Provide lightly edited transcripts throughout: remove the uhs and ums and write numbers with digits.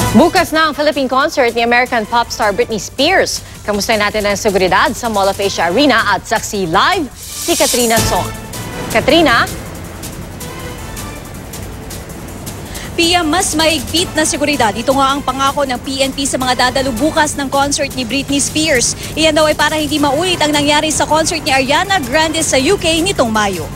Bukas na ang Philippine concert ni American pop star Britney Spears. Kamustahin natin ang seguridad sa Mall of Asia Arena at saksi live si Katrina Son. Katrina? Pia, mas mahigpit na seguridad. Ito nga ang pangako ng PNP sa mga dadalo bukas ng concert ni Britney Spears. Iyan daw ay para hindi maulit ang nangyari sa concert ni Ariana Grande sa UK nitong Mayo.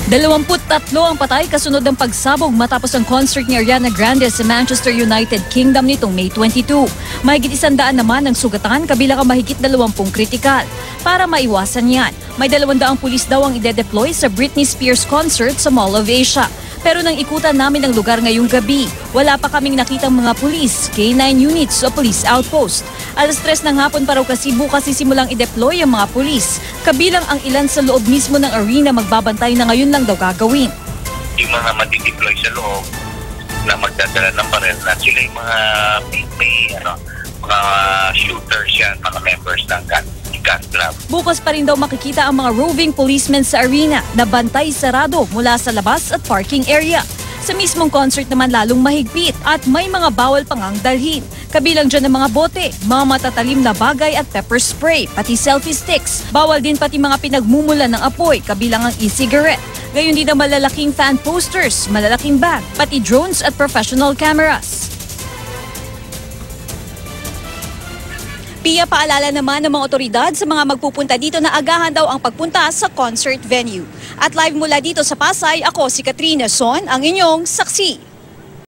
23 ang patay kasunod ng pagsabog matapos ang concert ni Ariana Grande sa Manchester, United Kingdom nitong May 22. Mahigit 100 naman ang sugatan kabilang ang mahigit 20 kritikal. Para maiwasan yan, may 200 pulis daw ang ide-deploy sa Britney Spears concert sa Mall of Asia. Pero nang ikutan namin ang lugar ngayong gabi, wala pa kaming nakitang mga pulis, K9 units o police outpost. Alas 3 ng hapon pa raw kasi bukas sisimulang i-deploy ang mga pulis. Kabilang ang ilan sa loob mismo ng arena magbabantay na ngayon lang daw gagawin. Yung mga matideploy sa loob na magdadala ng baril na sila yung mga mga shooters yan, mga members ng gun club. Bukas pa rin daw makikita ang mga roving policemen sa arena na bantay sarado mula sa labas at parking area. Sa mismong concert naman lalong mahigpit at may mga bawal pangang dalhin. Kabilang dyan ang mga bote, mga matatalim na bagay at pepper spray, pati selfie sticks. Bawal din pati mga pinagmumulan ng apoy, kabilang ang e-cigarette. Gayon din ang malalaking fan posters, malalaking bag, pati drones at professional cameras. Pia, paalala naman ng mga otoridad sa mga magpupunta dito na agahan daw ang pagpunta sa concert venue. At live mula dito sa Pasay, ako si Katrina Son, ang inyong saksi.